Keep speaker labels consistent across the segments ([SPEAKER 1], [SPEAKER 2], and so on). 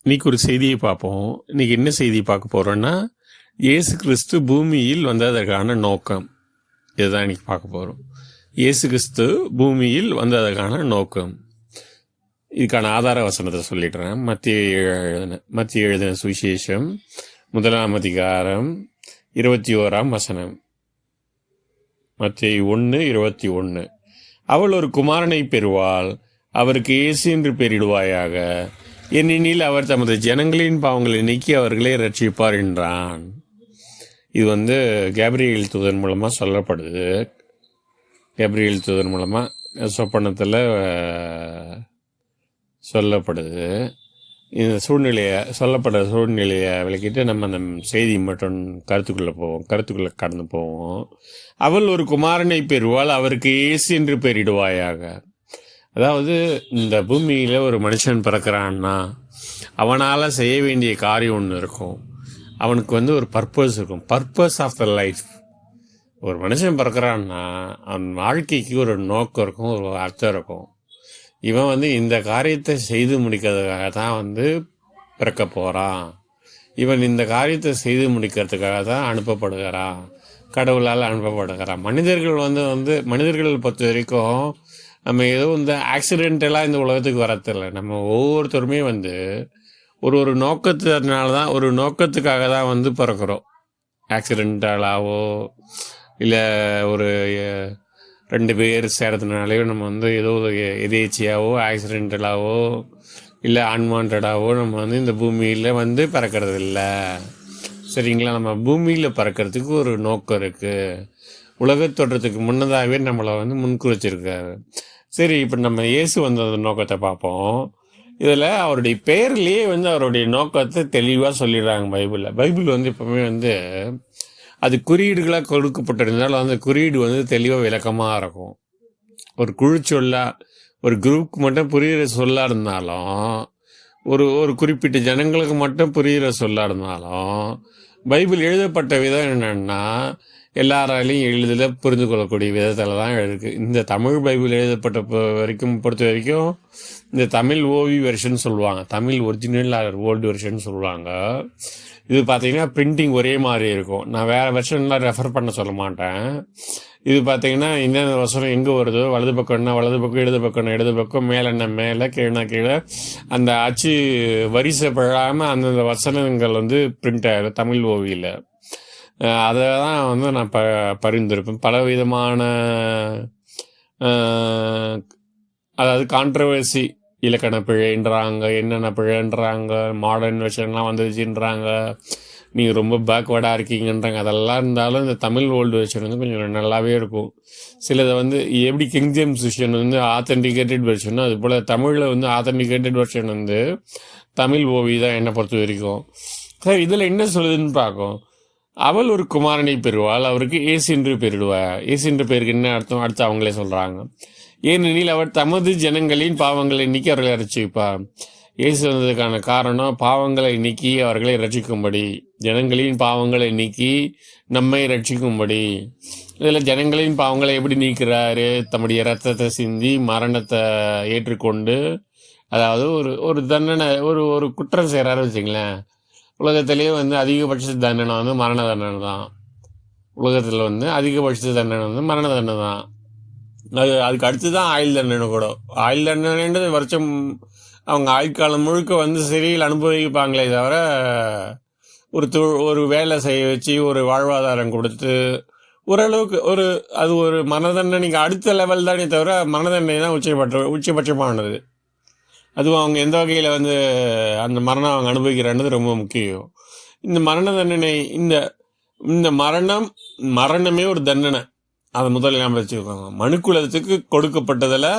[SPEAKER 1] இன்னைக்கு ஒரு செய்தியை பார்ப்போம். இன்னைக்கு என்ன செய்தி பார்க்க போறோம்னா, இயேசு கிறிஸ்து பூமியில் வந்ததற்கான நோக்கம். இதுதான் இன்னைக்கு பார்க்க போறோம். இயேசு கிறிஸ்து பூமியில் வந்ததற்கான நோக்கம். இதுக்கான ஆதார வசனத்தை சொல்லிடுறேன். மத்திய எழுதின சுவிசேஷம் 1 அதிகாரம் 21 வசனம். மத்திய 1:21. அவள் ஒரு குமாரனை பெறுவாள், அவருக்கு இயேசு என்று பெயரிடுவாயாக, ஏனெனில் அவர் தமது ஜனங்களின் பாவங்களை நீக்கி அவர்களே ரட்சிப்பார் என்றான். இது கேப்ரியேல் தூதன் மூலமாக சொல்லப்படுது. கேப்ரியேல் தூதன் மூலமாக சொப்பனத்தில் சொல்லப்படுது. இந்த சொல்லப்படுற சூழ்நிலையை விளக்கிட்டு நம்ம அந்த செய்தி மட்டும் கருத்துக்குள்ளே கடந்து போவோம். அவள் ஒரு குமாரனை பெறுவாள், அவருக்கு இயேசு என்று பெயரிடுவாயாக. அதாவது இந்த பூமியில் ஒரு மனுஷன் பிறக்கிறான்னா அவனால் செய்ய வேண்டிய காரியம் ஒன்று இருக்கும். அவனுக்கு ஒரு பர்பஸ் இருக்கும். Purpose of the life. ஒரு மனுஷன் பிறக்கிறான்னா அவன் வாழ்க்கைக்கு ஒரு நோக்கம் இருக்கும், ஒரு அர்த்தம் இருக்கும். இவன் இந்த காரியத்தை செய்து முடிக்கிறதுக்காக தான் பிறக்க போகிறான். இவன் இந்த காரியத்தை செய்து முடிக்கிறதுக்காக தான் அனுப்பப்படுகிறான், கடவுளால் அனுப்பப்படுகிறான். மனிதர்கள் பொறுத்த வரைக்கும் நம்ம ஏதோ ஆக்சிடென்டலாக இந்த உலகத்துக்கு வரதில்லை. நம்ம ஒவ்வொருத்தருமே ஒரு நோக்கத்தினால தான், ஒரு நோக்கத்துக்காக தான் பிறக்கிறோம். ஆக்சிடென்டலாவோ இல்லை ஒரு 2 பேர் சேரதுனாலேயோ நம்ம ஏதோ எதேச்சியாவோ ஆக்சிடென்டலாவோ இல்லை அன்வான்டாவோ நம்ம இந்த பூமியில் பிறக்கிறது இல்லை. சரிங்களா? நம்ம பூமியில் பிறக்கிறதுக்கு ஒரு நோக்கம் இருக்குது. உலகத்தோற்றத்துக்கு முன்னதாகவே நம்மளை முன்குறிச்சிருக்காரு. சரி, இப்போ நம்ம இயேசு வந்த நோக்கத்தை பார்ப்போம். இதில் அவருடைய பெயர்லேயே அவருடைய நோக்கத்தை தெளிவாக சொல்லிடுறாங்க பைபிள் எப்பவுமே அது குறியீடுகளாக கொடுக்கப்பட்டிருந்தாலும் அந்த குறியீடு தெளிவாக விளக்கமாக இருக்கும். ஒரு குழு சொல்லா, ஒரு குரூப்புக்கு மட்டும் புரிகிற சொல்லாக இருந்தாலும், ஒரு குறிப்பிட்ட ஜனங்களுக்கு மட்டும் புரிகிற சொல்லாக இருந்தாலும், பைபிள் எழுதப்பட்ட விதம் என்னென்னா எல்லாராலையும் எளிதில் புரிந்து கொள்ளக்கூடிய விதத்தில் தான் இருக்குது. இந்த தமிழ் பைபிள் எழுதப்பட்ட பொறுத்த வரைக்கும் இந்த தமிழ் ஓவி வெர்ஷன் சொல்லுவாங்க, தமிழ் ஒரிஜினல் ஓல்டு வெர்ஷன் சொல்லுவாங்க. இது பார்த்தீங்கன்னா பிரிண்டிங் ஒரே மாதிரி இருக்கும். நான் வேறு வெர்ஷன்லாம் ரெஃபர் பண்ண சொல்ல மாட்டேன். இது பார்த்தீங்கன்னா இன்னொரு வசனம் எங்கே வருதோ, வலது பக்கம்னா வலது பக்கம், இடது பக்கம்னா இடது பக்கம், மேலேன்னா மேலே, கீழே கீழே, அந்த அச்சு வரிசை பழாமல் அந்தந்த வசனங்கள் பிரிண்ட் ஆகிடும் தமிழ் ஓவியில். அதை தான் நான் பரிந்துரைப்பேன். பலவிதமான அதாவது கான்ட்ரவர்சி, இலக்கண பிழைன்றாங்க, என்னென்ன பிழைன்றாங்க, மாடர்ன் வெர்ஷன்லாம் வந்துச்சுன்றாங்க, நீங்கள் ரொம்ப பேக்வேர்டாக இருக்கீங்கன்றாங்க. அதெல்லாம் இருந்தாலும் இந்த தமிழ் ஓல்டு வெர்ஷன் கொஞ்சம் நல்லாவே இருக்கும். சிலதை எப்படி king James version authenticated version, அது போல் தமிழில் ஆத்தென்டிகேட்டட் வெர்ஷன் தமிழ் ஓவி தான் என்னை பொறுத்த வரைக்கும். சார், இதில் என்ன சொல்லுதுன்னு பார்க்கும். அவள் ஒரு குமாரனை பெறுவாள், அவருக்கு இயேசு என்று பெயரிடுவாள். இயேசு என்ற பேருக்கு என்ன அர்த்தம்? அடுத்து அவங்களே சொல்கிறாங்க. ஏனெனில் அவர் தமது ஜனங்களின் பாவங்களை நீக்கி அவர்களை ரட்சிப்பார். இயேசு வந்ததுக்கான காரணம் பாவங்களை நீக்கி அவர்களை ரட்சிக்கும்படி, ஜனங்களின் பாவங்களை நீக்கி நம்மை ரட்சிக்கும்படி. இதில் ஜனங்களின் பாவங்களை எப்படி நீக்கிறாரு? தம்முடைய இரத்தத்தை சிந்தி மரணத்தை ஏற்றுக்கொண்டு, அதாவது ஒரு தண்டனை, ஒரு குற்றம் செய்கிறாரு வச்சுங்களேன். உலகத்திலேயே அதிகபட்ச தண்டனை மரண தண்டனை தான். உலகத்தில் அதிகபட்ச தண்டனை மரண தண்டனை தான். அதுக்கு அடுத்து தான் ஆயுள் தண்டனை கூட. ஆயுள் தண்டனைன்றது வருஷம் அவங்க ஆயுட்காலம் முழுக்க சிறையில் அனுபவிப்பாங்களே தவிர, ஒரு வேலை செய்ய வச்சு ஒரு வாழ்வாதாரம் கொடுத்து ஓரளவுக்கு அது ஒரு மரண தண்டனைக்கு அடுத்த லெவல் தானே தவிர, மரண தண்டனை தான் உச்சபட்சமானது. அதுவும் அவங்க எந்த வகையில் அந்த மரணம் அவங்க அனுபவிக்கிறான்றது ரொம்ப முக்கியம். இந்த மரண தண்டனை, இந்த மரணமே ஒரு தண்டனை. அதை முதல்ல ஞாபகம் வச்சுக்கோங்க. மனுக்குலத்துக்கு கொடுக்கப்பட்டதில்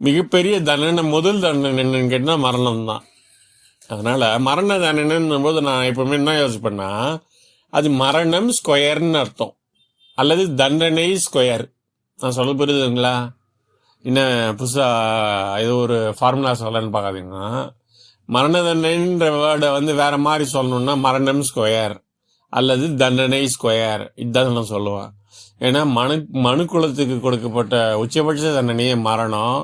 [SPEAKER 1] மிகப்பெரிய தண்டனை, முதல் தண்டனை என்னன்னு கேட்டால் மரணம் தான். அதனால் மரண தண்டனைன்னும் போது நான் எப்பவுமே என்ன யோசிப்பேன்னா, அது மரணம் ஸ்கொயர்னு அர்த்தம், அல்லது தண்டனை ஸ்கொயர். நான் சொல்ல புரியுதுங்களா? இன்னும் புதுசாக ஏதோ ஒரு ஃபார்முலா சொல்லன்னு பார்க்காதீங்க. மரண தண்டனைன்ற வேர்டை வேறு மாதிரி சொல்லணுன்னா மரணம் ஸ்கொயர் அல்லது தண்டனை ஸ்கொயர், இதுதான் நான் சொல்லுவேன். ஏன்னா மனுக்குலத்துக்கு கொடுக்கப்பட்ட உச்சபட்ச தண்டனையே மரணம்.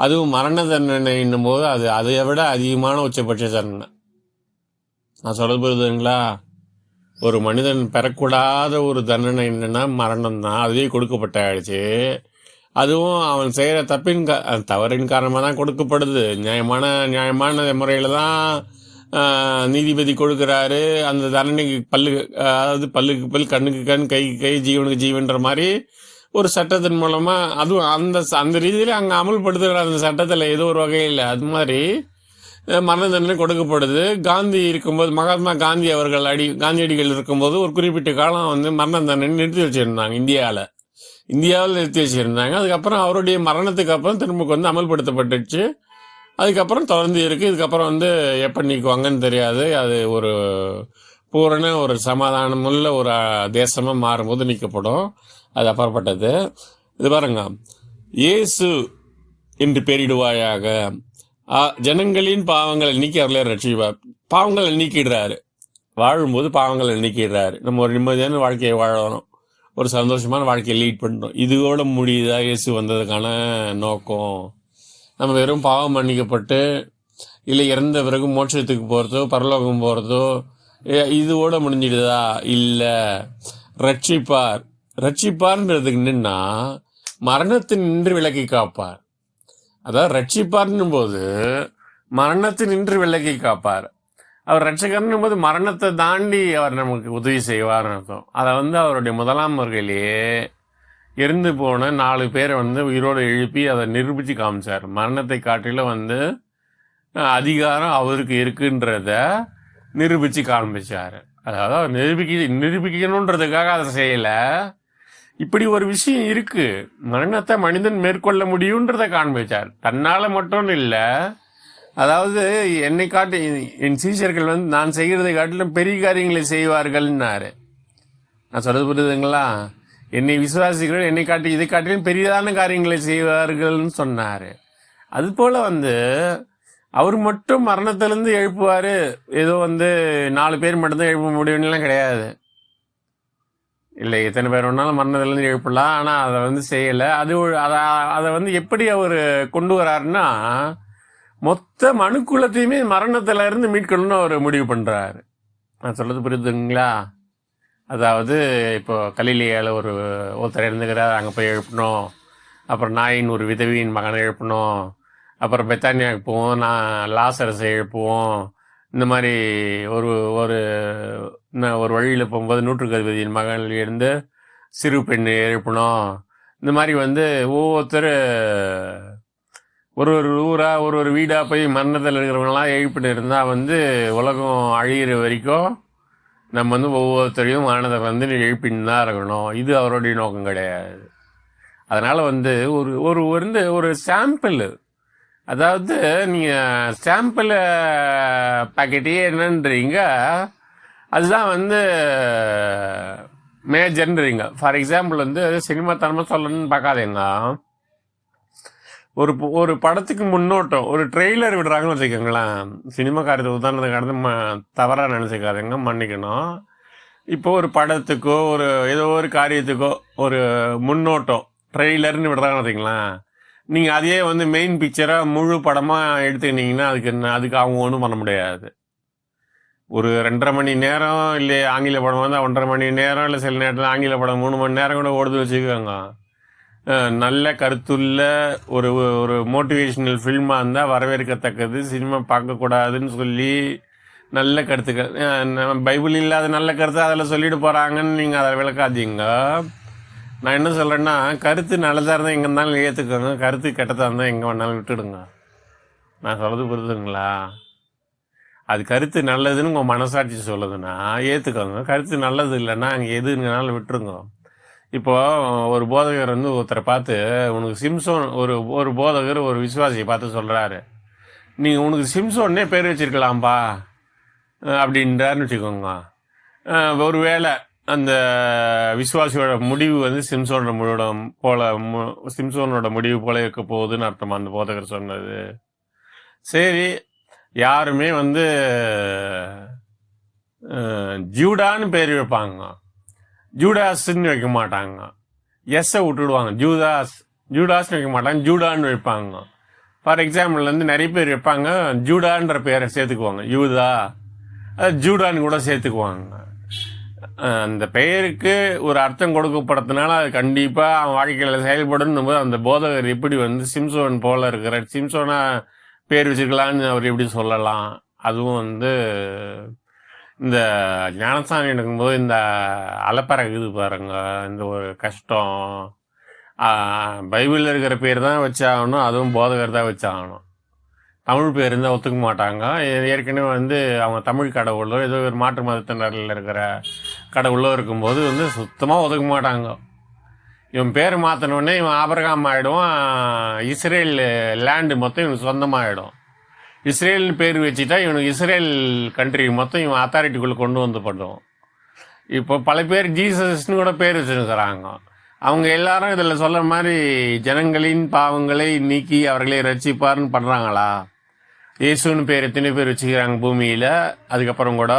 [SPEAKER 1] அதுவும் மரண தண்டனைன்னும் போது அதை விட அதிகமான உச்சபட்ச தண்டனை. நான் சொல்றது புரியுதுங்களா? ஒரு மனிதன் பெறக்கூடாத ஒரு தண்டனை என்னன்னா மரணம் தான். அதுவே கொடுக்கப்பட்ட ஆயிடுச்சு. அதுவும் அவன் செய்கிற தவறின் காரணமாக தான் கொடுக்கப்படுது. நியாயமான முறையில் தான் நீதிபதி கொடுக்குறாரு. அந்த தண்டனைக்கு அதாவது பல்லுக்கு பல், கண்ணுக்கு கண், கைக்கு கை, ஜீவனுக்கு ஜீவன்ற மாதிரி ஒரு சட்டத்தின் மூலமாக அதுவும் அந்த ரீதியில் அங்கே அமல்படுத்துகிற அந்த சட்டத்தில் ஏதோ ஒரு வகையில் அது மாதிரி மரண தண்டனை கொடுக்கப்படுது. காந்தி இருக்கும்போது, மகாத்மா காந்தி அவர்கள் காந்தியடிகள் இருக்கும்போது ஒரு குறிப்பிட்ட காலம் வந்து மரண தண்டனை நிறுத்தி வச்சுருந்தாங்க. இந்தியாவில் நிறுத்தி வச்சுருந்தாங்க. அதுக்கப்புறம் அவருடைய மரணத்துக்கு அப்புறம் திரும்ப வந்து அமல்படுத்தப்பட்டுச்சு. அதுக்கப்புறம் தொடர்ந்து இருக்குது. இதுக்கப்புறம் வந்து எப்போ நீக்குவாங்கன்னு தெரியாது. அது ஒரு பூரண ஒரு சமாதானமுள்ள ஒரு தேசமாக மாறும்போது நீக்கப்படும். அது அப்புறப்பட்டது. இது பாருங்க, இயேசு என்று பெயரிடுவாயாக, ஜனங்களின் பாவங்களை நீக்கி அவர்களே ரட்சிப்பார். பாவங்களை நீக்கிடுறாரு. வாழும்போது பாவங்களை நீக்கிடுறாரு. நம்ம ஒரு நிம்மதியான வாழ்க்கையை வாழணும், ஒரு சந்தோஷமான வாழ்க்கையை லீட் பண்ணணும். இதோட முடியுதா இயேசு வந்ததுக்கான நோக்கம்? நம்ம வெறும் பாவம் மன்னிக்கப்பட்டு இல்லை இறந்த பிறகு மோட்சத்துக்கு போகிறதோ பரலோகம் போகிறதோ இதோட முடிஞ்சிடுதா? இல்லை. ரட்சிப்பார்ன்றதுக்கு என்னன்னா மரணத்தின் நின்று விலக்கி காப்பார். அதாவது ரட்சிப்பார்னும் போது மரணத்தின் நின்று விலக்கி காப்பார். அவர் ரட்சகர்னும் போது மரணத்தை தாண்டி அவர் நமக்கு உதவி செய்வார்னு அர்த்தம். அதை வந்து அவருடைய முதலாம் வருகையிலேயே இறந்து போன 4 பேரை வந்து உயிரோடு எழுப்பி அதை நிரூபித்து காமிச்சார். மரணத்தை காட்டிலும் வந்து அதிகாரம் அவருக்கு இருக்குன்றத நிரூபித்து காமிச்சார். அதாவது அவர் நிரூபிக்கணுன்றதுக்காக அதை செய்யலை. இப்படி ஒரு விஷயம் இருக்கு, மரணத்தை மனிதன் மேற்கொள்ள முடியுன்றதை காண்பிச்சார். தன்னால் மட்டும் இல்லை, அதாவது என்னை காட்டி என் சீஷர்கள் வந்து நான் செய்கிறதை காட்டிலும் பெரிய காரியங்களை செய்வார்கள்னாரு. நான் சொல்றது புரியுதுங்களா? என்னை விசுவாசிகள் என்னை காட்டி இதை காட்டிலும் பெரியதான காரியங்களை செய்வார்கள்னு சொன்னார். அதுபோல் வந்து அவர் மட்டும் மரணத்திலேருந்து எழுப்புவார். ஏதோ வந்து 4 பேர் மட்டும்தான் எழுப்ப முடியும்லாம் கிடையாது. இல்லை, எத்தனை பேர் வேணாலும் மரணத்திலேருந்து எழுப்பலாம். ஆனால் அதை வந்து செய்யலை. அதை வந்து எப்படி அவர் கொண்டு வராருன்னா மொத்த மனுக்குலத்தையுமே மரணத்திலேருந்து மீட்கணும்னு அவர் முடிவு பண்ணுறாரு. நான் சொல்கிறது புரியுதுங்களா? அதாவது இப்போ கலிலேயால ஒருத்தர் இருந்துக்கிறார், அங்கே போய் எழுப்பணும். அப்புறம் நாயின் ஒரு விதவியின் மகனை எழுப்பணும். அப்புறம் பெத்தானியாவுக்கு போவோம், லாசரஸை எழுப்புவோம். இந்த மாதிரி ஒரு வழியில் போகும்போது 100 மகள் இருந்து சிறு பெண்ணை எழுப்பணும். இந்த மாதிரி வந்து ஒவ்வொருத்தர் ஒரு ஊராக ஒரு வீடாக போய் மரணத்தில் இருக்கிறவங்களாம் எழுப்பிட்டு இருந்தால் வந்து உலகம் அழிகிற வரைக்கும் நம்ம வந்து ஒவ்வொருத்தரையும் மரணத்தை வந்து எழுப்பின்னு தான் இருக்கணும். இது அவருடைய நோக்கம் கிடையாது. அதனால் வந்து ஒரு சாம்பிள், அதாவது நீங்கள் சாம்பிள் பாக்கெட்டையே என்னன்றீங்க, அதுதான் வந்து மேஜர்ன்றீங்க. ஃபார் எக்ஸாம்பிள் வந்து சினிமா தனமாக சொல்லணும்னு பார்க்காதேங்க. ஒரு படத்துக்கு முன்னோட்டம், ஒரு ட்ரெய்லர் விடுறாங்கன்னு வச்சுக்கோங்களேன். சினிமா காரியத்தை உதாரணத்துக்கு கடந்து தவறாக நினச்சிக்காதீங்க, மன்னிக்கணும். இப்போ ஒரு படத்துக்கோ ஏதோ ஒரு காரியத்துக்கோ ஒரு முன்னோட்டம் ட்ரெய்லர்னு விடுறாங்கன்னு வச்சுக்கலாம். நீங்கள் அதையே வந்து மெயின் பிக்சராக முழு படமாக எடுத்துக்கிட்டிங்கன்னா அதுக்கு அவங்க ஒன்றும் பண்ண முடியாது. ஒரு 2.5 மணி நேரம், இல்லை ஆங்கில படம் வந்து 1.5 மணி நேரம், இல்லை சில நேரத்தில் ஆங்கில படம் 3 மணி நேரம் கூட ஓடுது வச்சுக்கோங்க. நல்ல கருத்துள்ள ஒரு மோட்டிவேஷ்னல் ஃபில்மாக இருந்தால் வரவேற்கத்தக்கது. சினிமா பார்க்கக்கூடாதுன்னு சொல்லி நல்ல கருத்துக்கள், பைபிள் இல்லாத நல்ல கருத்து அதில் சொல்லிட்டு போகிறாங்கன்னு நீங்கள் அதை விளக்காதீங்க. நான் என்ன சொல்கிறேன்னா, கருத்து நல்லதாக இருந்தால் எங்கே இருந்தாலும் ஏற்றுக்கோங்க, கருத்து கெட்டதாக இருந்தால் எங்கே வேணாலும் விட்டுடுங்க. நான் சொல்கிறது புரியுதுங்களா? அது கருத்து நல்லதுன்னு உங்கள் மனசாட்சி சொல்லுதுன்னா ஏற்றுக்கோங்க, கருத்து நல்லது இல்லைன்னா அங்கே எதுனாலும் விட்டுருங்க. இப்போது ஒரு போதகர் வந்து ஒருத்தரை பார்த்து, உனக்கு சிம்சோன், ஒரு போதகர் ஒரு விசுவாசியை பார்த்து சொல்கிறாரு, நீங்கள் உனக்கு சிம்சோன்னே பேர் வச்சிருக்கலாம்ப்பா அப்படின்றாருன்னு வச்சுக்கோங்க. ஒரு வேளை அந்த விசுவாசியோட முடிவு வந்து சிம்சோனோட முடிவு போல இருக்க போகுதுன்னு அர்த்தமா அந்த போதகர் சொன்னது. சரி, யாருமே வந்து ஜூடான்னு பேர் வைப்பாங்க, ஜூடாஸ்ன்னு வைக்க மாட்டாங்க. எஸ்ஸை விட்டுடுவாங்க. ஜூடாஸ்ன்னு வைக்க மாட்டாங்க, ஜூடான்னு வைப்பாங்க. ஃபார் எக்ஸாம்பிள் வந்து நிறைய பேர் வைப்பாங்க, ஜூடான்ற பேரை சேர்த்துக்குவாங்க, யூதா அது ஜூடான்னு கூட சேர்த்துக்குவாங்க. அந்த பெயருக்கு ஒரு அர்த்தம் கொடுக்கப்படுறதுனால அது கண்டிப்பாக அவன் வாழ்க்கையில் செயல்படணும் போது அந்த போதகர் எப்படி சிம்சோன் போல இருக்கிற சிம்சோனா பேர் வச்சுக்கலான்னு அவர் எப்படி சொல்லலாம். அதுவும் இந்த ஞானஸ்தானம் எடுக்கும்போது இந்த அலப்பறகுது பாருங்க, இந்த ஒரு கஷ்டம். பைபிளில் இருக்கிற பேர் தான் வச்சாகணும், அதுவும் போதகர் தான் வச்சாகணும். தமிழ் பேர் இருந்தால் ஒத்துக்க மாட்டாங்க. ஏற்கனவே அவங்க தமிழ் கடவுளோ ஏதோ ஒரு மாற்று மதத்தினரில் இருக்கிற கடவுளோ இருக்கும்போது சுத்தமாக ஒதுக்க மாட்டாங்க. இவன் பேர் மாற்றினோடனே இவன் ஆபிரகாம் ஆகிடுவான், இஸ்ரேல் லேண்டு மொத்தம் இவனுக்கு சொந்தமாகிடும். இஸ்ரேல்னு பேர் வச்சுட்டா இவனுக்கு இஸ்ரேல் கண்ட்ரி மொத்தம் இவன் அத்தாரிட்டிக்குள்ளே கொண்டு பண்ணுவோம். இப்போ பல பேர் ஜீசஸ்ன்னு கூட பேர் வச்சுருக்கிறாங்க. அவங்க எல்லாரும் இதில் சொல்கிற மாதிரி ஜனங்களின் பாவங்களை நீக்கி அவர்களை ரட்சிப்பார்னு பண்ணுறாங்களா? இயேசுன்னு பேர் எத்தனை பேர் வச்சுக்கிறாங்க பூமியில். அதுக்கப்புறம் கூட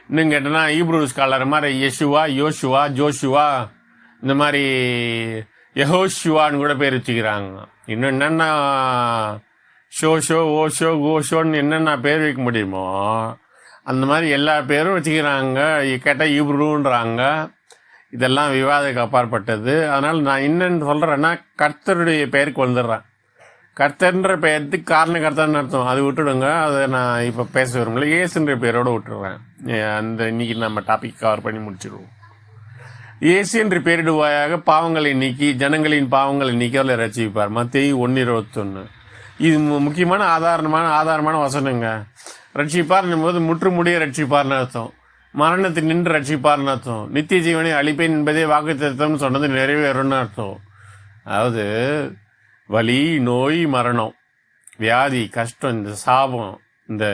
[SPEAKER 1] இன்னும் கேட்டோன்னா ஈப்ரூ ஸ்காலர் மாதிரி யெஷுவா, யோசுவா, ஜோஷுவா, இந்த மாதிரி யெகோஷுவான்னு கூட பேர் வச்சுக்கிறாங்க. இன்னும் என்னென்ன ஷோ ஓஷோ கோஷோன்னு என்னென்ன பேர் வைக்க முடியுமோ அந்த மாதிரி எல்லா பேரும் வச்சுக்கிறாங்க. கேட்டால் ஈப்ரூன்றாங்க. இதெல்லாம் விவாதத்துக்கு அப்பாற்பட்டது. அதனால் நான் என்னென்னு சொல்கிறேன்னா, கர்த்தருடைய பெயருக்கு வந்துடுறேன். கர்த்தர்ன்ற பெயருக்கு காரணக்கர்த்தான்னு அர்த்தம், அது விட்டுடுங்க. அதை நான் இப்போ பேச விரும்பல. இயேசுன்ற பேரோடு விட்டுடுறேன். இன்னைக்கு நம்ம டாபிக் கவர் பண்ணி முடிச்சிடுவோம். இயேசு என்று பெயரிடுவாயாக பாவங்களை நீக்கி ஜனங்களின் பாவங்களை நீக்கி அவர்களை ரட்சிப்பார். மத்தேயு 1:21. இது முக்கியமான ஆதாரமான வசனங்க. ரட்சிப்பார்னும் போது முற்றுமுடிய ரட்சிப்பார்னு அர்த்தம், மரணத்தை நின்று ரட்சிப்பார்னு அர்த்தம், நித்திய ஜீவனை அழிப்பேன் என்பதே வாக்குத்தத்தம்னு சொன்னது நிறைவேறும்னு அர்த்தம். அதாவது வலி, நோய், மரணம், வியாதி, கஷ்டம், இந்த சாபம், இந்த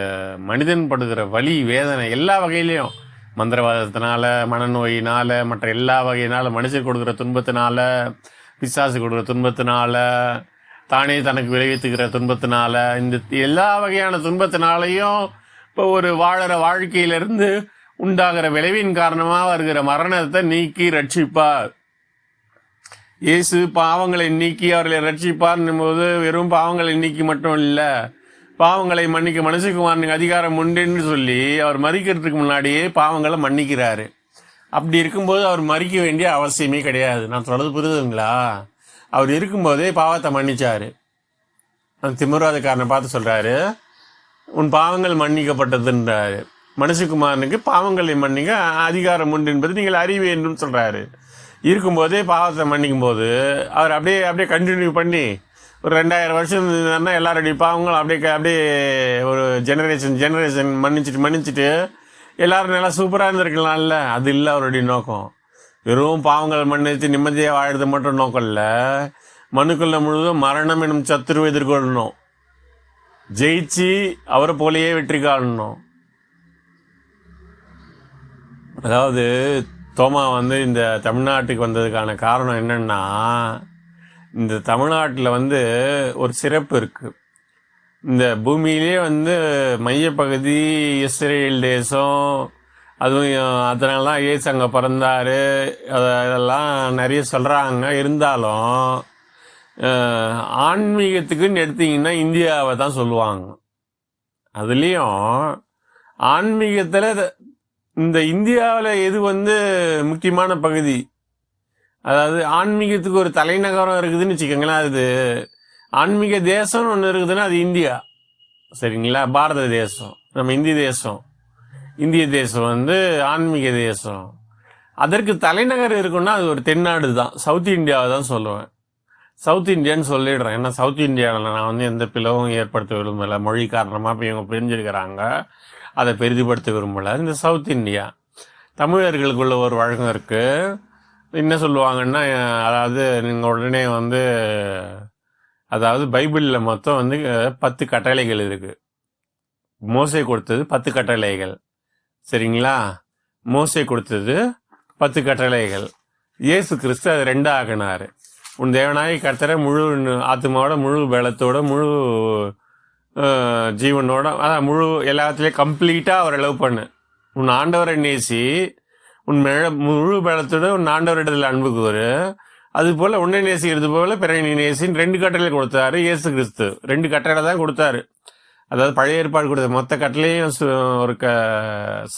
[SPEAKER 1] மனிதன் படுகிற வலி, வேதனை எல்லா வகையிலையும், மந்திரவாதத்தினால, மனநோயினால், மற்ற எல்லா வகையினால, மனுஷன் கொடுக்குற துன்பத்தினால, பிசாசு கொடுக்குற துன்பத்தினால, தானே தனக்கு விளைவித்துக்கிற துன்பத்தினால, இந்த எல்லா வகையான துன்பத்தினாலையும் இப்போ ஒரு வாழற வாழ்க்கையிலிருந்து உண்டாகிற விளைவின் காரணமாக வருகிற மரணத்தை நீக்கி ரட்சிப்பார். இயேசு பாவங்களை நீக்கி அவர்களை ரட்சிப்பார்னும் போது வெறும் பாவங்களை நீக்கி மட்டும் இல்லை, பாவங்களை மன்னிக்க மனுஷகுமாரனுக்கு அதிகாரம் உண்டுன்னு சொல்லி அவர் மறிக்கிறதுக்கு முன்னாடியே பாவங்களை மன்னிக்கிறாரு. அப்படி இருக்கும்போது அவர் மறிக்க வேண்டிய அவசியமே கிடையாது. நான் சொல்றது புரியுதுங்களா? அவர் இருக்கும்போதே பாவத்தை மன்னிச்சாரு. அந்த திமிர்வாதக்காரனை பார்த்து சொல்றாரு, உன் பாவங்கள் மன்னிக்கப்பட்டதுன்றாரு. மனுஷகுமாரனுக்கு பாவங்களை மன்னிக்க அதிகாரம் உண்டு என்பது நீங்கள் அறிய வேண்டும் சொல்றாரு. இருக்கும்போதே பாவத்தை மன்னிக்கும் போது அவர் அப்படியே கண்டினியூ பண்ணி ஒரு 2000 வருஷம் இருந்ததுன்னா எல்லாருடைய பாவங்களும் அப்படியே ஒரு ஜெனரேஷன் மன்னிச்சுட்டு எல்லாரும் நல்லா சூப்பராக இருந்திருக்கலாம்ல. அது இல்லை அவருடைய நோக்கம். வெறும் பாவங்கள் மன்னித்து நிம்மதியாக வாழறது மட்டும் நோக்கம் இல்லை, மனுக்குள்ள முழுவதும் மரணம் எனும் சத்துருவை எதிர்கொள்ளணும், ஜெயிச்சு அவரை போலேயே வெற்றி காணணும். அதாவது தோமா இந்த தமிழ்நாட்டுக்கு வந்ததுக்கான காரணம் என்னன்னா, இந்த தமிழ்நாட்டில் ஒரு சிறப்பு இருக்குது. இந்த பூமியிலே மையப்பகுதி இஸ்ரேல் தேசம், அதுவும் அதனால தான் இயேசு அங்கே பிறந்தார், இதெல்லாம் நிறைய சொல்கிறாங்க. இருந்தாலும் ஆன்மீகத்துக்குன்னு எடுத்திங்கன்னா இந்தியாவை தான் சொல்லுவாங்க. அதுலேயும் ஆன்மீகத்தில் இந்த இந்தியாவில் எது முக்கியமான பகுதி, அதாவது ஆன்மீகத்துக்கு ஒரு தலைநகரம் இருக்குதுன்னு வச்சுக்கோங்களேன், அது ஆன்மீக தேசம்னு ஒன்று இருக்குதுன்னா அது இந்தியா. சரிங்களா? பாரத தேசம், நம்ம இந்திய தேசம் ஆன்மீக தேசம். அதற்கு தலைநகர் இருக்குன்னா அது ஒரு தென்னாடு தான், சவுத் இந்தியாவை தான் சொல்லுவேன். சவுத் இந்தியான்னு சொல்லிடுறேன். ஏன்னா சவுத் இந்தியாவில் நான் எந்த பிளவும் ஏற்படுத்த விரும்பலை. மொழி காரணமாக இப்போ இவங்க பிரிஞ்சிருக்கிறாங்க, அதை பெரிதுபடுத்த விரும்பலை. இந்த சவுத் இந்தியா தமிழர்களுக்குள்ள ஒரு வழக்கம் இருக்குது. என்ன சொல்லுவாங்கன்னா, அதாவது நீங்கள் உடனே அதாவது பைபிளில் மொத்தம் 10 கட்டளைகள் இருக்குது. மோசே கொடுத்தது 10 கட்டளைகள். சரிங்களா? மோசே கொடுத்தது 10 கட்டளைகள். இயேசு கிறிஸ்து அதை 2 ஆக்கினார். உன் தேவனாய் கர்த்தரை முழு ஆத்மாவோட, முழு பலத்தோட, முழு ஜீவனோட, அதான் முழு எல்லாத்துலேயும் கம்ப்ளீட்டாக அவரை லவ் பண்ணு. உன் ஆண்டவரை நேசி, உன் முழு பலத்தோட உன் ஆண்டவரிடத்தில் அன்பு கூறு. அது போல் உன்னை நேசிக்கிறது போல பிறனை நேசின்னு 2 கட்டளை கொடுத்தாரு இயேசு கிறிஸ்து. 2 கட்டளை தான் கொடுத்தாரு. அதாவது பழைய ஏற்பாடு கொடுத்த மொத்த கட்டளையும் ஒரு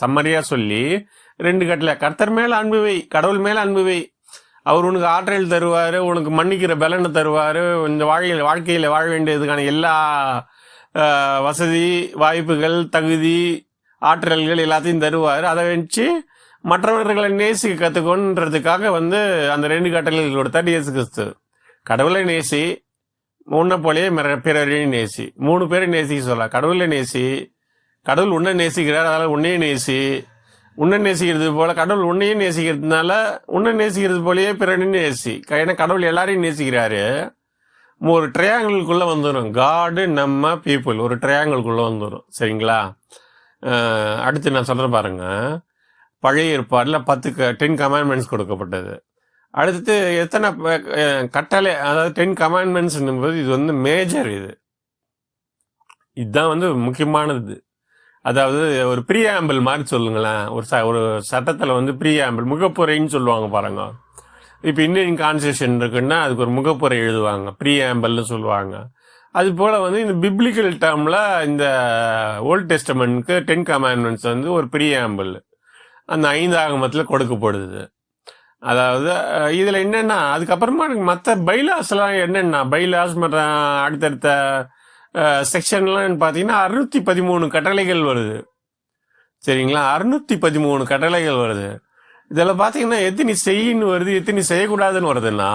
[SPEAKER 1] சம்மரியாக சொல்லி 2 கட்டளை. கர்த்தர் மேலே அன்பு வை, கடவுள் மேலே அன்பு வை, அவர் உனக்கு ஆற்றல் தருவார், உனக்கு மன்னிக்கிற பலனை தருவார், இந்த வாழ்க்கையில் வாழ வேண்டியதுக்கான எல்லா வசதி வாய்ப்புகள் தகுதி ஆற்றல்கள் எல்லாத்தையும் தருவார். அதை வச்சு மற்றவர்களை நேசிக்க கற்றுக்கொன்றதுக்காக அந்த 2 கட்டளைகள் கொடுத்தார் இயேசு கிறிஸ்து. கடவுளை நேசி, உன்னை போலயே பிறரையும் நேசி. 3 பேரை நேசிக்க சொல்ல. கடவுளை நேசி, கடவுள் உன்னை நேசிக்கிறார், அதனால உன்னையே நேசி. உன்னை நேசிக்கிறது போல கடவுள் உன்னையும் நேசிக்கிறதுனால உன்னை நேசிக்கிறது போலயே பிறனையும் நேசி. ஏன்னா கடவுள் எல்லாரையும் நேசிக்கிறாரு. ஒரு ட்ரையாங்கிள்குள்ளே வந்துடும். காடு நம்ம பீப்புள் ஒரு ட்ரையாங்கிள்குள்ளே வந்துடும். சரிங்களா? அடுத்து நான் சொல்கிறேன் பாருங்க. பழைய ஏற்பாடில் 10 கமாண்ட்மெண்ட்ஸ் கொடுக்கப்பட்டது. அடுத்து எத்தனை கட்டளை, அதாவது 10 கமாண்ட்மெண்ட்ஸ் போது இது மேஜர். இதுதான் முக்கியமானது. அதாவது ஒரு ப்ரீஆம்பிள் மாதிரி சொல்லுங்களேன். ஒரு சட்டத்தில் ப்ரீஆம்பிள் முகப்புரைன்னு சொல்லுவாங்க பாருங்க. இப்போ இந்தியன் கான்ஸ்டியூஷன் இருக்குன்னா அதுக்கு ஒரு முகப்புரை எழுதுவாங்க, ப்ரீஆம்பிள்னு சொல்லுவாங்க. அது போல் இந்த பிப்ளிக்கல் டேர்மில் இந்த ஓல்ட் டெஸ்டமெண்ட்க்கு 10 கமாண்ட்மெண்ட்ஸ் ஒரு ப்ரீஆம்பிள் அந்த 5 ஆகமத்தில் கொடுக்கப்படுது. அதாவது இதில் என்னென்னா அதுக்கப்புறமா மற்ற பைலாஸ்லாம் என்னென்னா பைலாஸ் மற்ற அடுத்தடுத்த செக்ஷன்லாம் பார்த்தீங்கன்னா 613 கட்டளைகள் வருது. சரிங்களா? 613 கட்டளைகள் வருது. இதில் பார்த்தீங்கன்னா எத்தனை செய்யின்னு வருது, எத்தனை செய்யக்கூடாதுன்னு வருதுன்னா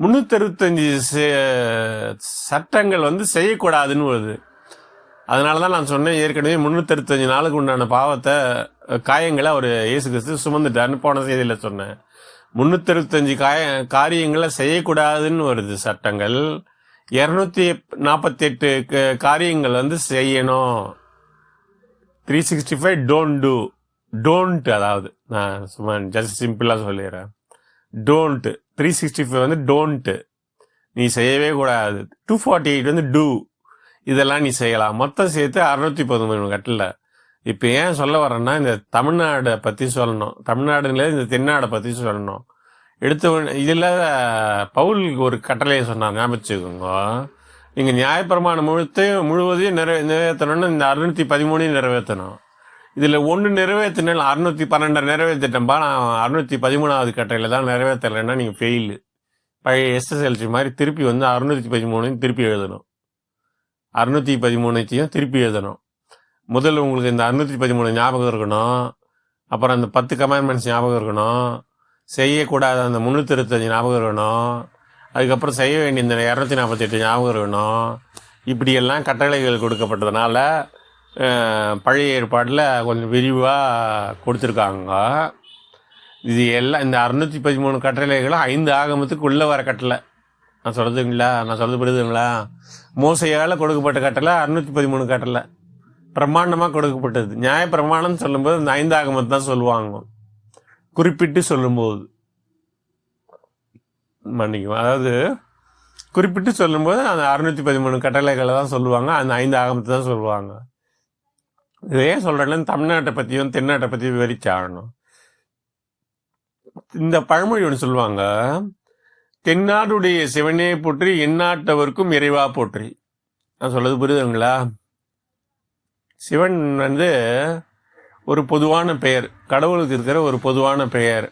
[SPEAKER 1] 365 சட்டங்கள் செய்யக்கூடாதுன்னு வருது. அதனால தான் நான் சொன்னேன் ஏற்கனவே 365 நாளுக்கு உண்டான பாவத்தை காயங்களை அவர் இயேசு கிறிஸ்து சுமந்துட்டாருன்னு போன செய்தியில் சொன்னேன். 365 காரியங்களை செய்யக்கூடாதுன்னு வருது சட்டங்கள். 248 காரியங்கள் செய்யணும். 365 டோன்ட் அதாவது நான் சும்மா ஜஸ்ட் சிம்பிளாக சொல்லிடுறேன். டோன்ட் 365 டோன்ட்டு, நீ செய்யவே கூடாது. 248 டூ, இதெல்லாம் நீ செய்யலாம். மொத்தம் சேர்த்து 613 கட்டளை. இப்போ ஏன் சொல்ல வரேன்னா இந்த தமிழ்நாடை பற்றி சொல்லணும், தமிழ்நாடுல இந்த தென்னாடை பற்றி சொல்லணும். இதில் பவுல் ஒரு கட்டளையை சொன்னார், ஞாபகம். நீங்கள் நியாயப்பிரமாணம் முழுவதையும் நிறைவேற்றணும்னு இந்த 613 நிறைவேற்றணும். இதில் ஒன்று நிறைவேற்றினால் 612 நிறைவேற்றிட்டம்பா, நான் 613வது கட்டளையில் தான் நிறைவேற்றலைன்னா நீங்கள் ஃபெயிலு. பழைய எஸ்எஸ்எல்சி மாதிரி திருப்பி 613 திருப்பி எழுதணும். 613 திருப்பி எழுதணும். முதல்ல உங்களுக்கு இந்த 613 ஞாபகம் இருக்கணும். அப்புறம் அந்த 10 கமாண்ட்மெண்ட்ஸ் ஞாபகம் இருக்கணும். செய்யக்கூடாத அந்த 365 ஞாபகம் இருக்கணும். அதுக்கப்புறம் செய்ய வேண்டிய இந்த 248 ஞாபகம் இருக்கணும். இப்படியெல்லாம் கட்டளைகள் கொடுக்கப்பட்டதுனால பழைய ஏற்பாட்டில் கொஞ்சம் விரிவாக கொடுத்துருக்காங்க. இது எல்லாம் இந்த 613 கட்டளைகளும் 5 ஆகமத்துக்கு உள்ளே வர கட்டளை. நான் சொல்கிறது புரியுதுங்களா? மோசையால் கொடுக்கப்பட்ட கட்டளை 613 கட்டளை பிரமாண்டமாக கொடுக்கப்பட்டது. நியாய பிரமாணம்னு சொல்லும்போது இந்த 5 ஆகமத்தை தான் சொல்லுவாங்க, குறிப்பிட்டு சொல்லும்போது. மன்னிக்கும், அதாவது குறிப்பிட்டு சொல்லும்போது அந்த 613 கட்டளைகளை தான் சொல்லுவாங்க, அந்த 5 ஆகமத்தை தான் சொல்லுவாங்க. இதே சொல்கிறேன்னா தமிழ்நாட்டை பற்றியும் தென்னாட்டை பற்றியும் விவரிச்சாகணும். இந்த பழமொழி ஒன்று சொல்லுவாங்க, தென்னாடுடைய சிவனே போற்றி எந்நாட்டவருக்கும் இறைவா போற்றி. நான் சொல்றது புரியுதுங்களா? சிவன் ஒரு பொதுவான பெயர், கடவுளுக்கு இருக்கிற ஒரு பொதுவான பெயர்.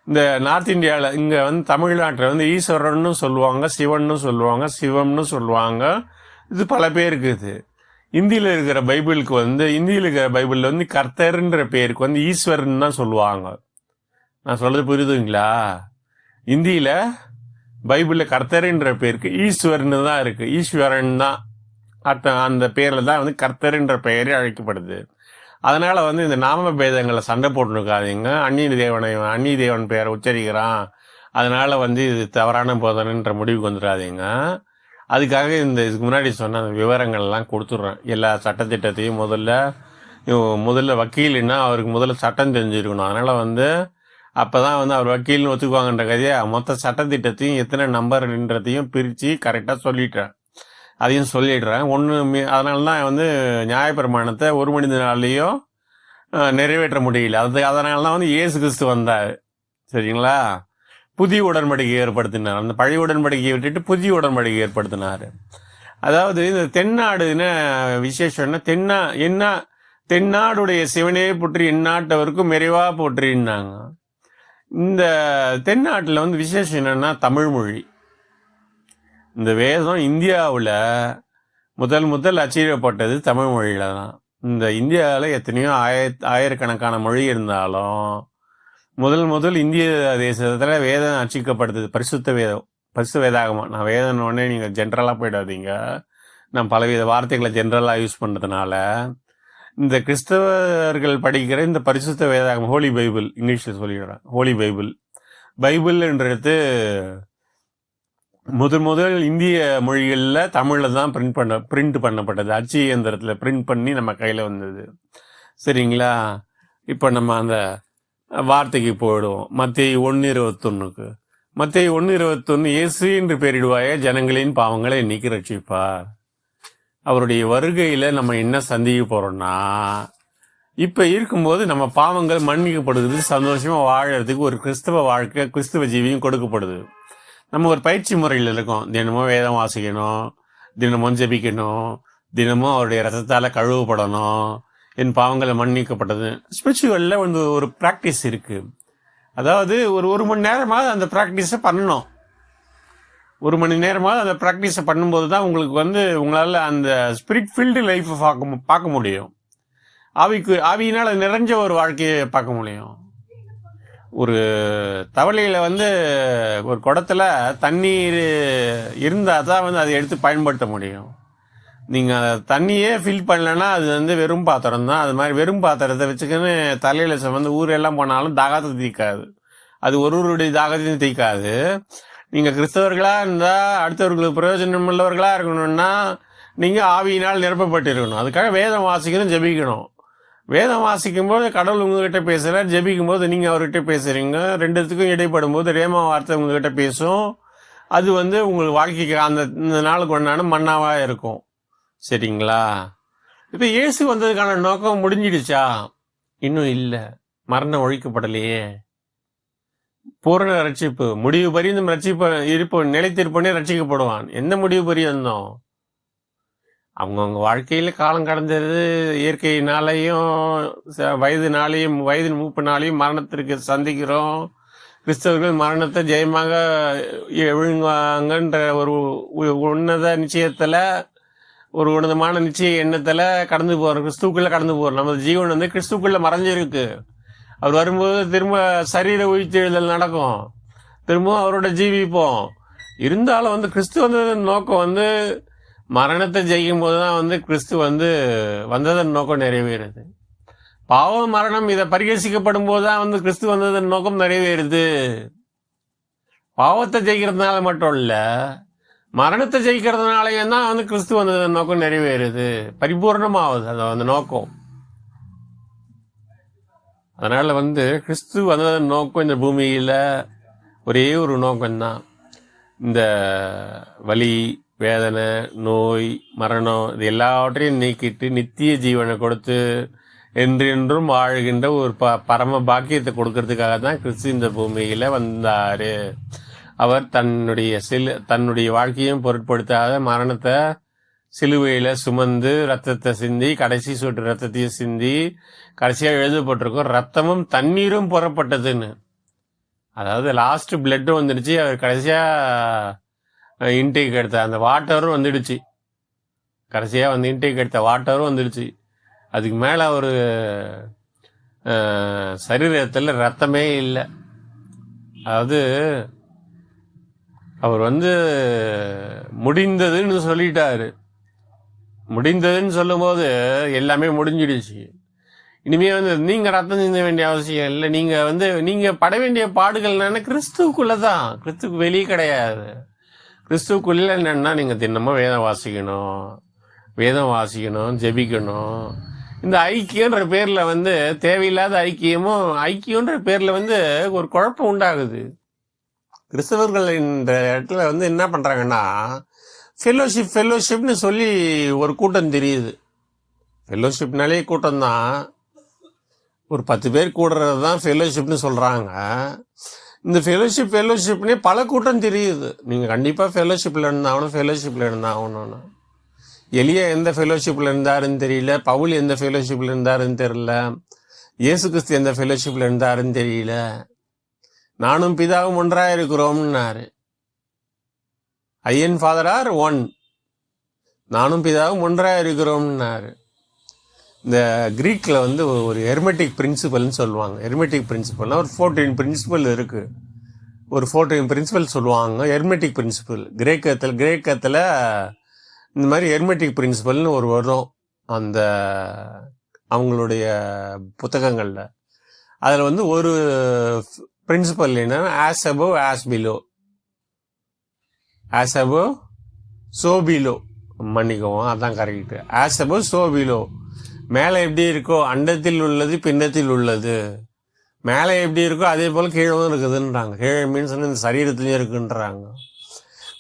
[SPEAKER 1] இந்த நார்த் இந்தியாவில் இங்கே தமிழ்நாட்டில் ஈஸ்வரன்னு சொல்லுவாங்க, சிவன்னு சொல்லுவாங்க, சிவம்னு சொல்லுவாங்க. இது பல பேர் இருக்குது. இந்தியில் இருக்கிற பைபிளுக்கு இந்தியில் இருக்கிற பைபிளில் கர்த்தர்ன்ற பேருக்கு ஈஸ்வரன் தான் சொல்லுவாங்க. நான் சொல்றது புரியுதுங்களா? இந்தியில் பைபிளில் கர்த்தர்ன்ற பேருக்கு ஈஸ்வரன் தான் இருக்கு. ஈஸ்வரன் தான் அந்த பேரில் தான் கர்த்தர்ன்ற பெயரே அழைக்கப்படுது. அதனால இந்த நாம பேதங்களை சண்டை போட்டுருக்காதீங்க. அந்நிய தேவன் பெயரை உச்சரிக்கிறான், அதனால இது தவறான போதனைன்ற முடிவுக்கு வந்துடாதீங்க. அதுக்காக இதுக்கு முன்னாடி சொன்ன விவரங்கள்லாம் கொடுத்துட்றேன். எல்லா சட்டத்திட்டத்தையும் முதல்ல வக்கீல்னா அவருக்கு முதல்ல சட்டம் தெரிஞ்சிருக்கணும். அதனால் அப்போ தான் அவர் வக்கீல்னு ஒத்துக்குவாங்கன்ற கதையை மொத்த சட்டத்திட்டத்தையும் எத்தனை நம்பர்ன்றதையும் பிரித்து கரெக்டாக சொல்லிடுறேன். அதையும் சொல்லிடுறேன். அதனால தான் நியாயப்பிரமாணத்தை ஒரு மனிதனாலேயும் நிறைவேற்ற முடியல. அதனால தான் இயேசு கிறிஸ்து வந்தார். சரிங்களா? புதிய உடன்படிக்கை ஏற்படுத்தினார். அந்த பழைய உடன்படிக்கையை விட்டுட்டு புதிய உடன்படிக்கை ஏற்படுத்தினார். அதாவது இந்த தென்னாடுன்னு விசேஷம்னா தென்னாடுடைய சிவனே போற்றி எந்நாட்டவருக்கும் மெரிவா போற்றின்னாங்க. இந்த தென்னாட்டில் வந்து விசேஷம் என்னன்னா தமிழ் மொழி. இந்த வேதம் இந்தியாவில் முதல் அச்சிடப்பட்டது தமிழ் மொழியில தான். இந்த இந்தியாவில் எத்தனையோ ஆயிரக்கணக்கான மொழி இருந்தாலும் முதல் இந்திய தேசத்தில் வேதம் அச்சிக்கப்படுது. பரிசுத்த வேதாகமா. நான் வேதம் உடனே நீங்கள் ஜென்ரலாக போயிடாதீங்க. நான் பலவித வார்த்தைகளை ஜென்ரலாக யூஸ் பண்ணுறதுனால இந்த கிறிஸ்தவர்கள் படிக்கிற இந்த பரிசுத்த வேதாகமம், ஹோலி பைபிள், இங்கிலீஷில் சொல்லிடுறேன், ஹோலி பைபிள்ன்றது முதல் இந்திய மொழிகளில் தமிழில் தான் பிரிண்ட் பண்ணப்பட்டது. அச்சு இயந்திரத்தில் பிரிண்ட் பண்ணி நம்ம கையில் வந்தது. சரிங்களா? இப்போ நம்ம அந்த வார்த்தைக்கு போயிடுவோம். மத்தேயு 1:21. மத்தேயு 1:21, இயேசு என்று பெயரிடுவாயே ஜனங்களின் பாவங்களை நீக்கி ரட்சிப்பார். அவருடைய வருகையில் நம்ம என்ன சந்திக்க போறோம்னா, இப்போ இருக்கும்போது நம்ம பாவங்கள் மன்னிக்கப்படுகிறது, சந்தோஷமாக வாழறதுக்கு ஒரு கிறிஸ்தவ வாழ்க்கை, கிறிஸ்தவ ஜீவியம் கொடுக்கப்படுது. நம்ம ஒரு பயிற்சி முறையில் இருக்கோம். தினமும் வேதம் வாசிக்கணும், தினமும் ஜெபிக்கணும், தினமும் அவருடைய ரத்தத்தால் கழுவப்படணும், என் பாவங்களை மன்னிக்கப்பட்டது. ஸ்பிரிச்சுவலில் வந்து ஒரு ப்ராக்டிஸ் இருக்குது. அதாவது ஒரு மணி நேரமாவது அந்த ப்ராக்டிஸை பண்ணணும். 1 மணி நேரமாவது அந்த ப்ராக்டிஸை பண்ணும்போது தான் உங்களுக்கு வந்து உங்களால் அந்த ஸ்பிரிட் ஃபீல்டு லைஃப்பை பார்க்க முடியும். ஆவியினால் நிறைஞ்ச ஒரு வாழ்க்கையை பார்க்க முடியும். ஒரு தவளையில் வந்து ஒரு குடத்தில் தண்ணீர் இருந்தால் தான் வந்து அதை எடுத்து பயன்படுத்த முடியும். நீங்கள் தண்ணியே ஃபில் பண்ணலன்னா அது வந்து வெறும் பாத்திரம் தான். அது மாதிரி வெறும் பாத்திரத்தை வச்சுக்கின்னு தலையில் வந்து ஊரெல்லாம் போனாலும் தாகத்தை தீக்காது. அது ஒருவருடைய தாகத்தையும் தீக்காது. நீங்கள் கிறிஸ்தவர்களாக இருந்தால் அடுத்தவர்களுக்கு பிரயோஜனம் உள்ளவர்களாக இருக்கணும்னா நீங்கள் ஆவியினால் நிரப்பப்பட்டு இருக்கணும். அதுக்காக வேதம் வாசிக்கணும், ஜெபிக்கணும். வேதம் வாசிக்கும் போது கடவுள் உங்ககிட்ட பேசுகிறார், ஜெபிக்கும் போது நீங்கள் அவர்கிட்ட பேசுகிறீங்க. ரெண்டுத்துக்கும் இடைப்படும் போது ரேமா வார்த்தை உங்ககிட்ட பேசும். அது வந்து உங்களுக்கு வாழ்க்கைக்கு இந்த நாளுக்கு ஒன்றான மன்னாவாக இருக்கும். சரிங்களா? இப்போ இயேசு வந்ததுக்கான நோக்கம் முடிஞ்சிடுச்சா? இன்னும் இல்லை. மரணம் ஒழிக்கப்படலையே. பூரண ரட்சிப்பு, முடிவு பரியந்தம் நிலைத்திருப்பனே ரட்சிக்கப்படுவான். எந்த முடிவு பரியந்தம்? அவங்கவுங்க வாழ்க்கையில் காலம் கடந்தது இயற்கையினாலையும் வயதின் மூப்பினாலையும் மரணத்திற்கு சந்திக்கிறோம். கிறிஸ்தவர்கள் மரணத்தை ஜெயமாக விழுங்குவாங்கன்ற ஒரு உன்னத நிச்சயத்தில், ஒரு உன்னதமான நிச்சய எண்ணத்தில் கடந்து போகிறோம். கிறிஸ்துக்குள்ளே கடந்து போகிறோம். நமது ஜீவன் வந்து கிறிஸ்துக்குள்ளே மறைஞ்சிருக்கு. அவர் வரும்போது திரும்ப சரீர உயிர்த்தெழுதல் நடக்கும். திரும்பவும் அவரோட ஜீவிப்போம். இருந்தாலும் வந்து கிறிஸ்து வந்ததன் நோக்கம் வந்து மரணத்தை ஜெயிக்கும் போது தான் வந்து கிறிஸ்து வந்து வந்ததன் நோக்கம் நிறைவேறுது. பாவம் மரணம் இதை பரிகசிக்கப்படும் போது தான் வந்து கிறிஸ்து வந்ததன் நோக்கம் நிறைவேறுது. பாவத்தை ஜெயிக்கிறதுனால மட்டும் இல்லை, மரணத்தை ஜெயிக்கிறதுனாலையும் தான் வந்து கிறிஸ்து வந்ததன் நோக்கம் நிறைவேறுது, பரிபூர்ணமாகுது அது அந்த நோக்கம். அதனால் வந்து கிறிஸ்து வந்ததன் நோக்கம் இந்த பூமியில் ஒரே ஒரு நோக்கம்தான். இந்த வலி, வேதனை, நோய், மரணம் இது எல்லாவற்றையும் நீக்கிட்டு நித்திய ஜீவனை கொடுத்து என்றென்றும் வாழ்கின்ற ஒரு பரம பாக்கியத்தை கொடுக்கறதுக்காக தான் கிறிஸ்து இந்த பூமியில் வந்தார். அவர் தன்னுடைய வாழ்க்கையும் பொருட்படுத்தாத மரணத்தை சிலுவையில் சுமந்து ரத்தத்தை சிந்தி, கடைசி சொட்டு ரத்தத்தையும் சிந்தி, கடைசியாக எழுதப்பட்டிருக்கும் ரத்தமும் தண்ணீரும் புறப்பட்டதுன்னு. அதாவது லாஸ்ட் பிளட்டும் வந்துடுச்சு. அவர் கடைசியாக இன்டேக் எடுத்த அந்த வாட்டரும் வந்துடுச்சு. கடைசியாக வந்து இன்டேக் எடுத்த வாட்டரும் வந்துடுச்சு. அதுக்கு மேலே ஒரு சரீரத்தில் ரத்தமே இல்லை. அதாவது அவர் வந்து முடிந்ததுன்னு சொல்லிட்டாரு. முடிந்ததுன்னு சொல்லும்போது எல்லாமே முடிஞ்சிடுச்சு. இனிமே வந்து நீங்கள் ரத்தம் சிந்த வேண்டிய அவசியம் இல்லை. நீங்கள் பட வேண்டிய பாடுகள் என்னன்னா கிறிஸ்துவுக்குள்ளே தான், கிறிஸ்துவுக்கு வெளியே கிடையாது. கிறிஸ்துவுக்குள்ளே என்னன்னா நீங்கள் தினமும் வேதம் வாசிக்கணும், ஜெபிக்கணும். இந்த ஐக்கியன்ற பேரில் வந்து தேவையில்லாத ஐக்கியன்ற பேரில் வந்து ஒரு குழப்பம் உண்டாகுது. கிறிஸ்தவர்கள் என்ற இடத்துல வந்து என்ன பண்ணுறாங்கன்னா ஃபெல்லோஷிப்னு சொல்லி ஒரு கூட்டம் தெரியுது. ஃபெல்லோஷிப்னாலே கூட்டம் தான். ஒரு 10 பேர் கூடுறது தான் ஃபெல்லோஷிப்னு சொல்கிறாங்க. இந்த ஃபெல்லோஷிப்னே பல கூட்டம் தெரியுது. நீங்கள் கண்டிப்பாக ஃபெல்லோஷிப்பில் இருந்தாகணும். எலியா எந்த ஃபெலோஷிப்பில் இருந்தாருன்னு தெரியல, பவுல் எந்த ஃபெலோஷிப்பில் இருந்தாருன்னு தெரியல, இயேசு கிறிஸ்து எந்த ஃபெலோஷிப்பில் இருந்தாருன்னு தெரியல. நானும் பிதாவும் ஒன்றாக இருக்கிறோம்னாரு. ஐயன் ஃபாதர் ஆர் ஒன், நானும் பிதாவும் ஒன்றாக இருக்கிறோம்னாரு. இந்த கிரீக்கில் வந்து ஒரு ஹெர்மெட்டிக் பிரின்சிபல்னு சொல்லுவாங்க. ஹெர்மெட்டிக் பிரின்சிபல்னா ஒரு 14 பிரின்சிபல் இருக்குது. ஒரு 14 பிரின்சிபல் சொல்லுவாங்க, ஹெர்மெட்டிக் பிரின்சிபல். கிரேக்கத்தில் இந்த மாதிரி ஹெர்மெட்டிக் பிரின்சிபல்னு ஒரு வரும் அந்த அவங்களுடைய புத்தகங்களில். அதில் வந்து ஒரு பிரின்சிபல் என்னன்னா as above as below, as above so below, மன்னிக்கவும் அதான் correct. As above so below, மேலே எப்படி இருக்கோ அண்டத்தில் உள்ளது பின்னத்தில் உள்ளது, மேலே எப்படி இருக்கோ அதே போல் கீழவும் இருக்குதுன்றாங்க. கீழே மீன்ஸ் இந்த சரீரத்துலேயும் இருக்குன்றாங்க.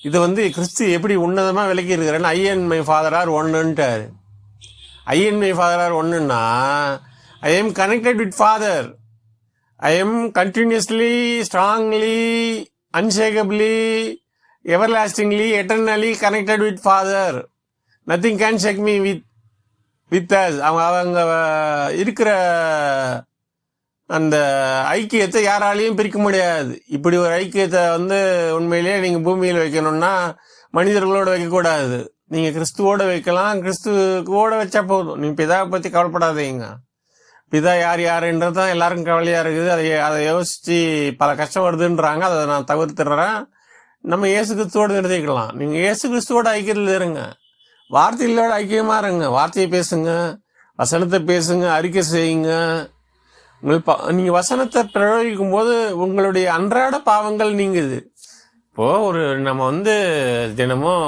[SPEAKER 1] இது வந்து கிறிஸ்து எப்படி உன்னதமாக விளக்கி இருக்கிறேன்னு I and my father are ஒன்னுன்ட்டார். I and my father are ஒன்னுன்னா I am connected with father, I am continuously strongly unshakeably everlastingly eternally connected with father. Nothing can shake me with us. அவங்க இருக்கிற அந்த ஐக்கியத்தை யாராலையும் பிரிக்க முடியாது. இப்படி ஒரு ஐக்கியத்தை வந்து உண்மையிலேயே நீங்கள் பூமியில் வைக்கணும்னா மனிதர்களோடு வைக்கக்கூடாது. நீங்கள் கிறிஸ்துவோடு வைக்கலாம், கிறிஸ்துவோடு வச்சா போதும். நீங்கள் பிதாவை பற்றி கவலைப்படாதீங்க. பிதா யார் யாருன்றதான் எல்லாருக்கும் கவலையாக இருக்குது. அதை யோசித்து பல கஷ்டம் வருதுன்றாங்க. அதை நான் தவிர்த்துடுறேன். நம்ம இயேசு கிறிஸ்துவோடு நிறுத்திக்கலாம். நீங்கள் இயேசு கிறிஸ்துவோட ஐக்கியத்தில் இருங்க, வார்த்தைகளோட ஐக்கியமாக இருங்க. வார்த்தையை பேசுங்க, வசனத்தை பேசுங்க, அறிக்கை செய்யுங்க. நீங்கள் வசனத்தை பிரயோகிக்கும் போது உங்களுடைய அன்றாட பாவங்கள் நீங்குது. இப்போது நம்ம வந்து தினமும்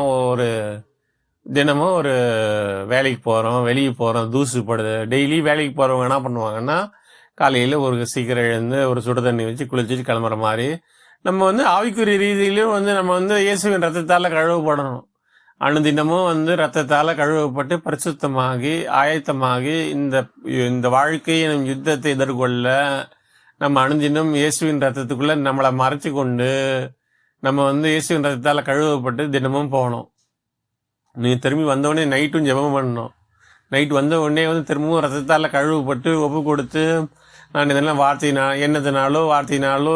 [SPEAKER 1] ஒரு வேலைக்கு போகிறோம், வெளியே போகிறோம், தூசு படுது. டெய்லி வேலைக்கு போகிறவங்க என்ன பண்ணுவாங்கன்னா காலையில் ஒரு சீக்கிரம் எழுந்து ஒரு சுடு தண்ணி வச்சு குளிச்சுட்டு கிளம்புற மாதிரி நம்ம வந்து ஆவிக்குரிய ரீதியிலும் வந்து நம்ம வந்து இயேசுவின் ரத்தத்தால் கழுவப்படணும். அனுதினமும் வந்து ரத்தத்தால் கழுவப்பட்டு பரிசுத்தமாகி ஆயத்தமாகி இந்த வாழ்க்கையை நம் யுத்தத்தை எதிர்கொள்ள நம்ம அனுதினம் இயேசுவின் ரத்தத்துக்குள்ளே நம்மளை மறைச்சி கொண்டு நம்ம வந்து இயேசுவின் ரத்தத்தால் கழுவப்பட்டு தினமும் போகணும். நீங்கள் திரும்பி வந்தவுடனே நைட்டும் ஜெபம் பண்ணணும். நைட்டு வந்த உடனே வந்து திரும்பவும் ரத்தத்தால் கழுவப்பட்டு ஒப்பு கொடுத்து நான் இதெல்லாம் வார்த்தையினாலோ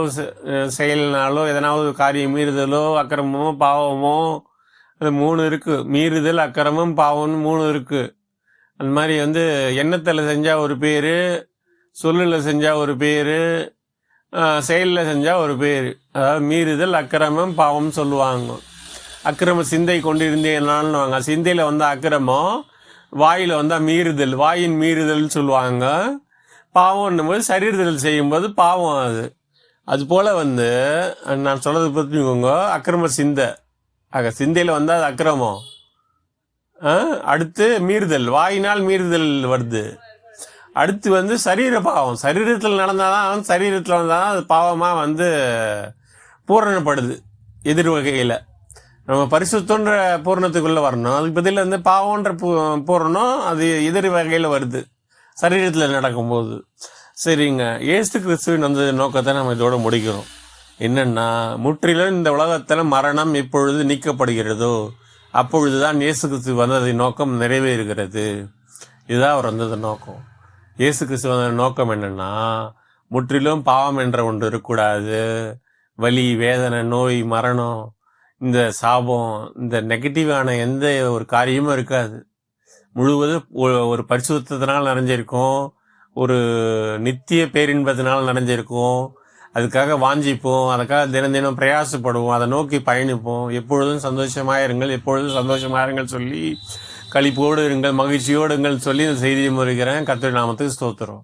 [SPEAKER 1] செயலினாலோ எதனாவது காரியம் மீறுதலோ அக்கிரமமோ பாவமோ, அது 3 இருக்குது. மீறுதல் அக்கிரமம் பாவம்னு 3 இருக்குது. அந்த மாதிரி வந்து எண்ணத்தில் செஞ்சால் ஒரு பேர், சொல்லில் செஞ்சால் ஒரு பேர், செயலில் செஞ்சால் ஒரு பேர். அதாவது மீறுதல் அக்கிரமம் பாவம் சொல்லுவாங்க. அக்கிரம சிந்தை கொண்டு இருந்தேன்னாலுவாங்க. சிந்தையில் வந்து அக்கிரமம், வாயில் வந்தால் மீறுதல், வாயின் மீறுதல் சொல்லுவாங்க. பாவம்னும் போது சரீரத்தில் செய்யும்போது பாவம். அது போல் வந்து நான் சொல்கிறத பற்றிக்கோங்க. அக்கிரம சிந்தை, சிந்தையில் வந்தால் அது அக்கிரமம். அடுத்து மீறுதல், வாயினால் மீறுதல் வருது. அடுத்து வந்து சரீர பாவம், சரீரத்தில் நடந்தாதான் சரீரத்தில் வந்தால் அது பாவமாக வந்து பூரணப்படுது. எதிர் வகையில் நம்ம பரிசுத்தன்ற பூரணத்துக்குள்ளே வரணும். அதுக்கு பதில் வந்து பாவன்ற பூரணம் அது எதிர் வகையில் வருது சரீரத்தில் நடக்கும்போது. சரிங்க, இயேசு கிறிஸ்துவின் அந்த நோக்கத்தை நம்ம இதோடு முடிக்கிறோம். என்னன்னா, முற்றிலும் இந்த உலகத்தில் மரணம் எப்பொழுது நீக்கப்படுகிறதோ அப்பொழுதுதான் இயேசு கிறிஸ்து வந்ததின் நோக்கம் நிறைவேறுகிறது. இதுதான் அவர் வந்தது நோக்கம். இயேசு கிறிஸ்து வந்த நோக்கம் என்னன்னா, முற்றிலும் பாவம் என்ற ஒன்று இருக்கக்கூடாது. வலி, வேதனை, நோய், மரணம், இந்த சாபம், இந்த நெகட்டிவான எந்த ஒரு காரியமும் இருக்காது. முழுவதும் ஒரு பரிசுத்தத்தினால் நிறைஞ்சிருக்கும், ஒரு நித்திய பேரின்பத்தினால் நிறைஞ்சிருக்கும். அதுக்காக வாஞ்சிப்போம், அதுக்காக தினம் தினம் பிரயாசப்படுவோம், அதை நோக்கி பயணிப்போம். எப்பொழுதும் சந்தோஷமாயிருங்கள் சொல்லி களிப்போடு இருங்கள், மகிழ்ச்சியோடு இருங்கள் சொல்லி இந்த செய்தியை முறைக்கிறேன். கர்த்தருடைய நாமத்துக்கு ஸ்தோத்திரம்.